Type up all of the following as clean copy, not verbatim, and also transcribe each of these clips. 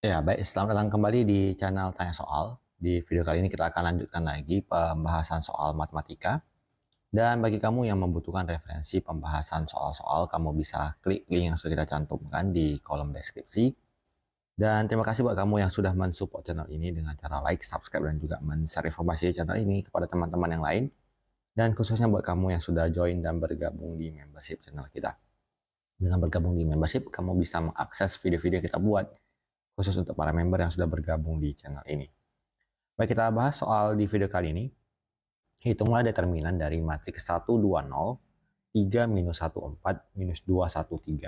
Ya, baik. Selamat datang kembali di channel Tanya Soal. Di video kali ini kita akan lanjutkan lagi pembahasan soal matematika. Dan bagi kamu yang membutuhkan referensi pembahasan soal-soal, kamu bisa klik link yang sudah kita cantumkan di kolom deskripsi. Dan terima kasih buat kamu yang sudah mensupport channel ini dengan cara like, subscribe, dan juga men-share informasi channel ini kepada teman-teman yang lain. Dan khususnya buat kamu yang sudah join dan bergabung di membership channel kita. Dengan bergabung di membership, kamu bisa mengakses video-video yang kita buat khusus untuk para member yang sudah bergabung di channel ini. Baik, kita bahas soal di video kali ini. Hitunglah determinan dari matriks 120, 3 minus 14, minus 2, 1, 3.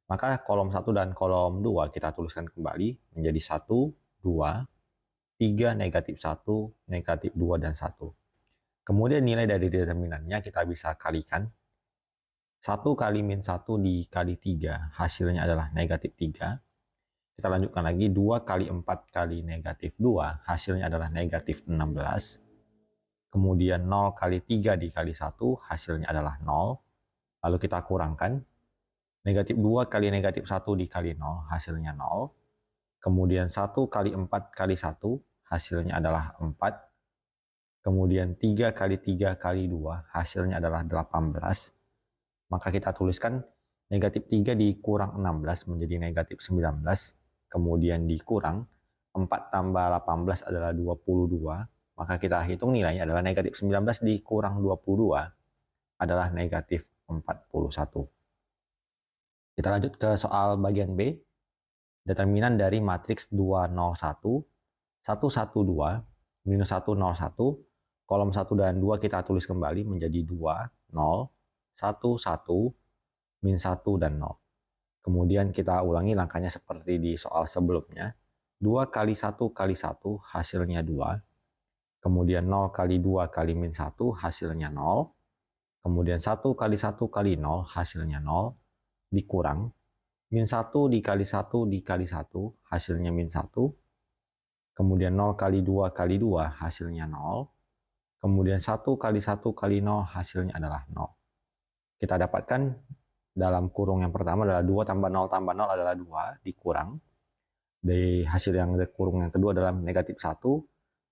Maka kolom 1 dan kolom 2 kita tuliskan kembali menjadi 1, 2, 3, negatif 1, negatif 2, dan 1. Kemudian nilai dari determinannya kita bisa kalikan. 1 kali min 1 dikali 3, hasilnya adalah negatif 3. Kita lanjutkan lagi, 2 kali 4 kali negatif 2, hasilnya adalah negatif 16. Kemudian 0 kali 3 dikali 1, hasilnya adalah 0. Lalu kita kurangkan, negatif 2 kali negatif 1 dikali 0, hasilnya 0. Kemudian 1 kali 4 kali 1, hasilnya adalah 4. Kemudian 3 kali 3 kali 2, hasilnya adalah 18. Maka kita tuliskan negatif 3 dikurang 16 menjadi negatif 19. Kemudian dikurang 4 tambah 18 adalah 22, maka kita hitung nilainya adalah negatif 19 dikurang 22 adalah negatif 41. Kita lanjut ke soal bagian B. Determinan dari matriks 201, 112, minus 101, kolom 1 dan 2 kita tulis kembali menjadi 2, 0, 1, 1, min 1, dan 0. Kemudian kita ulangi langkahnya seperti di soal sebelumnya. 2 kali 1 kali 1 hasilnya 2. Kemudian 0 kali 2 kali min 1 hasilnya 0. Kemudian 1 kali 1 kali 0 hasilnya 0. Dikurang. Min 1 dikali 1 dikali 1 hasilnya min 1. Kemudian 0 kali 2 kali 2 hasilnya 0. Kemudian 1 kali 1 kali 0 hasilnya adalah 0. Kita dapatkan dalam kurung yang pertama adalah 2 tambah 0 adalah 2, dikurang. Dari hasil yang kurung yang kedua adalah negatif 1,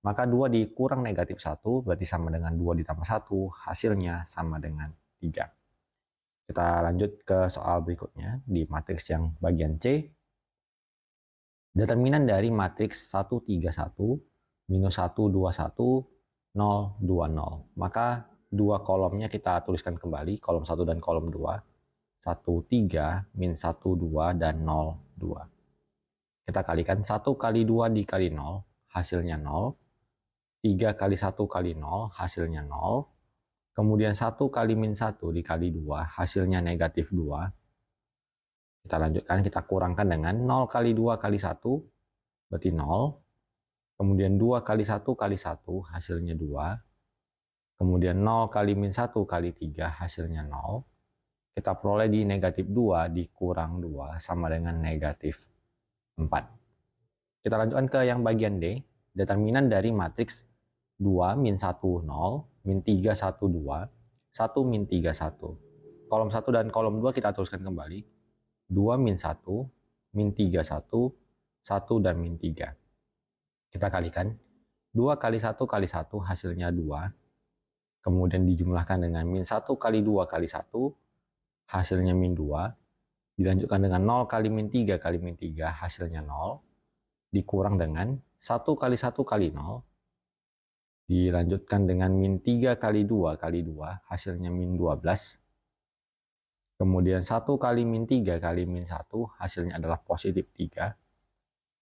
maka 2 dikurang negatif 1, berarti sama dengan 2 ditambah 1, hasilnya sama dengan 3. Kita lanjut ke soal berikutnya, di matriks yang bagian C. Determinan dari matriks 131, minus 121, 0, 20. Maka dua kolomnya kita tuliskan kembali, kolom 1 dan kolom 2. 1, 3, min 1, 2, dan 0, 2. Kita kalikan 1 kali 2 dikali 0, hasilnya 0. 3 kali 1 kali 0, hasilnya 0. Kemudian 1 kali min 1 dikali 2, hasilnya negatif 2. Kita lanjutkan, kita kurangkan dengan 0 kali 2 kali 1, berarti 0. Kemudian 2 kali 1 kali 1, hasilnya 2. Kemudian 0 kali min 1 kali 3, hasilnya 0. Kita peroleh di negatif 2 dikurang 2 sama dengan negatif 4. Kita lanjutkan ke yang bagian D. Determinan dari matriks 2 min 1 0, min 3 1 2, 1 min 3 1. Kolom 1 dan kolom 2 kita tuliskan kembali. 2 min 1, min 3 1, 1 dan min 3. Kita kalikan. 2 kali 1 kali 1 hasilnya 2. Kemudian dijumlahkan dengan min 1 kali 2 kali 1. Hasilnya min 2, dilanjutkan dengan 0 kali min 3 kali min 3, hasilnya 0, dikurang dengan 1 kali 1 kali 0, dilanjutkan dengan min 3 kali 2 kali 2, hasilnya min 12, kemudian 1 kali min 3 kali min 1, hasilnya adalah positif 3,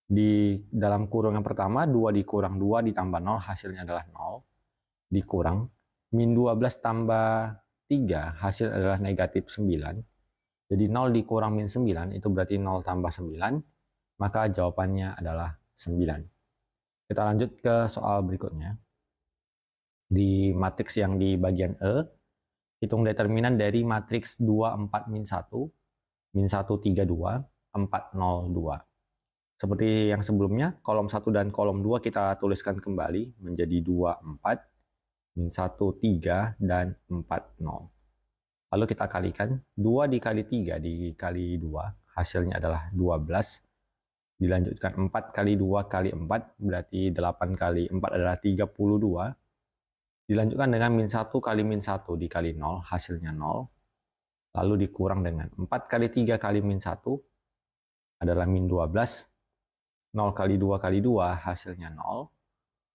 di dalam kurung yang pertama 2 dikurang 2 ditambah 0, hasilnya adalah 0, dikurang min 12 tambah 3, hasil adalah negatif 9. Jadi 0 dikurang min 9 itu berarti 0 tambah 9, maka jawabannya adalah 9. Kita lanjut ke soal berikutnya. Di matriks yang di bagian E, hitung determinan dari matriks 2 4 min 1, min 1 3 2, 4 0 2. Seperti yang sebelumnya, kolom 1 dan kolom 2 kita tuliskan kembali menjadi 2 4, min 1, 3, dan 4, 0. Lalu kita kalikan, 2 dikali 3 dikali 2, hasilnya adalah 12. Dilanjutkan 4 kali 2 kali 4, berarti 8 kali 4 adalah 32. Dilanjutkan dengan min 1 kali min 1 dikali 0, hasilnya 0. Lalu dikurang dengan 4 kali 3 kali min 1 adalah min 12. 0 kali 2 kali 2 hasilnya 0.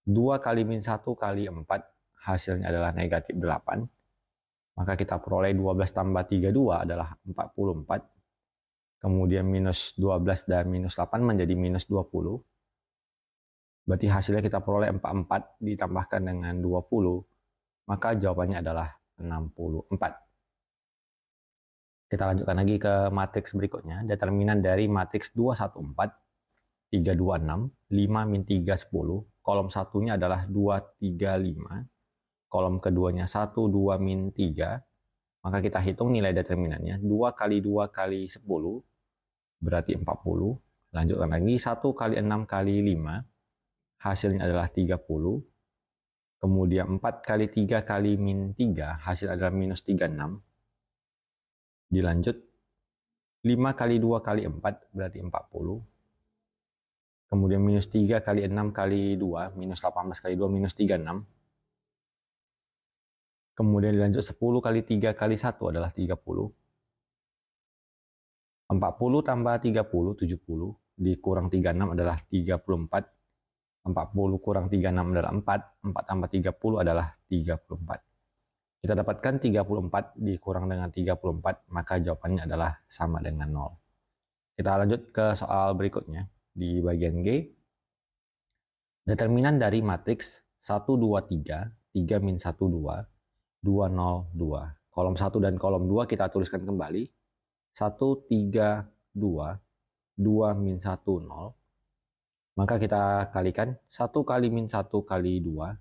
2 kali min 1 kali 4 hasilnya adalah negatif 8. Maka kita peroleh 12 tambah 32 adalah 44. Kemudian minus 12 dan minus 8 menjadi minus 20. Berarti hasilnya kita peroleh 44 ditambahkan dengan 20. Maka jawabannya adalah 64. Kita lanjutkan lagi ke matriks berikutnya. Determinan dari matriks 214, 326, 5 min 3, 10. Kolom satunya adalah 2, 3, 5. Kolom keduanya 1, 2 min 3. Maka kita hitung nilai determinannya. 2 kali 2 kali 10 berarti 40. Lanjutkan lagi, 1 kali 6 kali 5 hasilnya adalah 30. Kemudian 4 kali 3 kali min 3 hasil adalah minus 36. Dilanjut 5 kali 2 kali 4 berarti 40. Kemudian minus 3 kali 6 kali 2 minus 18 kali 2 minus 36. Kemudian dilanjut 10 kali 3 kali 1 adalah 30. 40 tambah 30, 70. Dikurang 36 adalah 34. 40 kurang 36 adalah 4. 4 tambah 30 adalah 34. Kita dapatkan 34 dikurang dengan 34, maka jawabannya adalah sama dengan 0. Kita lanjut ke soal berikutnya. Di bagian G, determinan dari matriks 1, 2, 3, 3 min 1, 2, 2, 0, 2. Kolom 1 dan kolom 2 kita tuliskan kembali. 1, 3, 2, 2 min 1, 0. Maka kita kalikan 1 kali min 1 kali 2.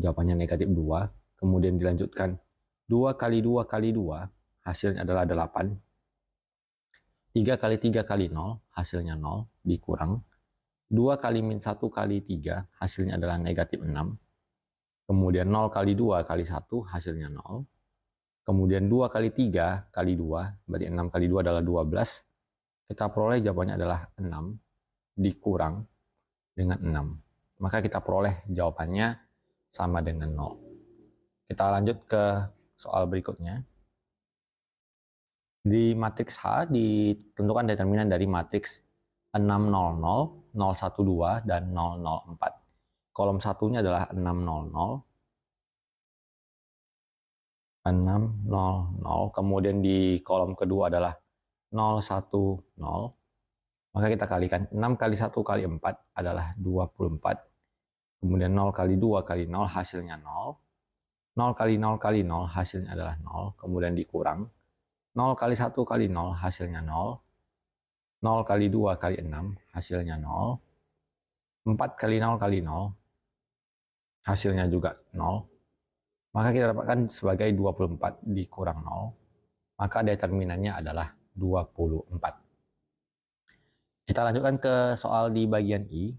Jawabannya negatif 2. Kemudian dilanjutkan 2 kali 2 kali 2. Hasilnya adalah 8. 3 kali 3 kali 0. Hasilnya 0. Dikurang 2 kali min 1 kali 3. Hasilnya adalah negatif 6. Kemudian 0 kali 2 kali 1. Hasilnya 0. Kemudian 2 kali 3 kali 2, berarti 6 kali 2 adalah 12. Kita peroleh jawabannya adalah 6 dikurang dengan 6. Maka kita peroleh jawabannya sama dengan 0. Kita lanjut ke soal berikutnya. Di matriks H ditentukan determinan dari matriks 600, 012, dan 004. Kolom satunya adalah 600. 600, kemudian di kolom kedua adalah 010. Maka kita kalikan 6 kali 1 kali 4 adalah 24. Kemudian 0 kali 2 kali 0 hasilnya 0. 0 kali 0 kali 0 hasilnya adalah 0. Kemudian dikurang 0 kali 1 kali 0 hasilnya 0. 0 kali 2 kali 6 hasilnya 0. 4 kali 0 kali 0 hasilnya juga 0. Maka kita dapatkan sebagai 24 dikurang 0. Maka determinannya adalah 24. Kita lanjutkan ke soal di bagian I.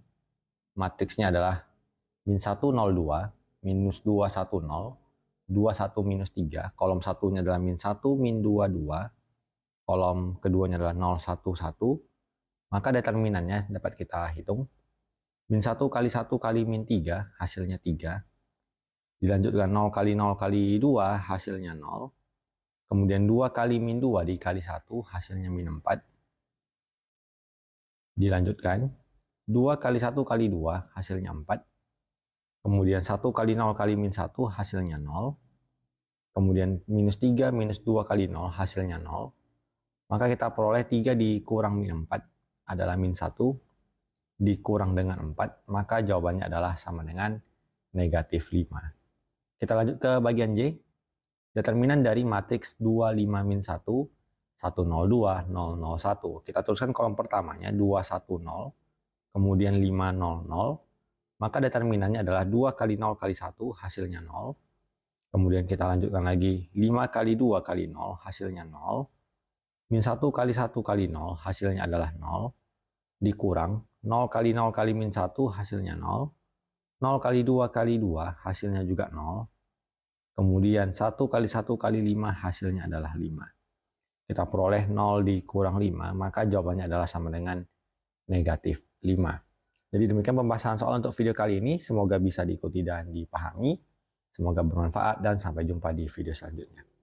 Matriksnya adalah min 1, 0, 2, minus 2, 1, 0, 2, 1, minus 3. Kolom satunya adalah min 1, min 2, 2. Kolom keduanya adalah 0, 1, 1. Maka determinannya dapat kita hitung. Min 1 kali 1 kali min 3 hasilnya 3. Dilanjutkan 0 kali 0 kali 2 hasilnya 0. Kemudian 2 kali min 2 dikali 1 hasilnya min 4. Dilanjutkan 2 kali 1 kali 2 hasilnya 4. Kemudian 1 kali 0 kali min 1 hasilnya 0. Kemudian minus 3 minus 2 kali 0 hasilnya 0. Maka kita peroleh 3 dikurang min 4 adalah min 1 dikurang dengan 4. Maka jawabannya adalah sama dengan negatif 5. Kita lanjut ke bagian J. Determinan dari matriks 2, 5, min 1, 102, 001. Kita tuliskan kolom pertamanya 210, kemudian 500. Maka determinannya adalah 2 kali 0 kali 1 hasilnya 0. Kemudian kita lanjutkan lagi 5 kali 2 kali 0 hasilnya 0. Min 1 kali 1 kali 0 hasilnya adalah 0. Dikurang 0 kali 0 kali min 1 hasilnya 0. 0 kali 2 kali 2 hasilnya juga 0. Kemudian 1 kali 1 kali 5 hasilnya adalah 5. Kita peroleh 0 dikurang 5, maka jawabannya adalah sama dengan negatif 5. Jadi demikian pembahasan soal untuk video kali ini. Semoga bisa diikuti dan dipahami. Semoga bermanfaat dan sampai jumpa di video selanjutnya.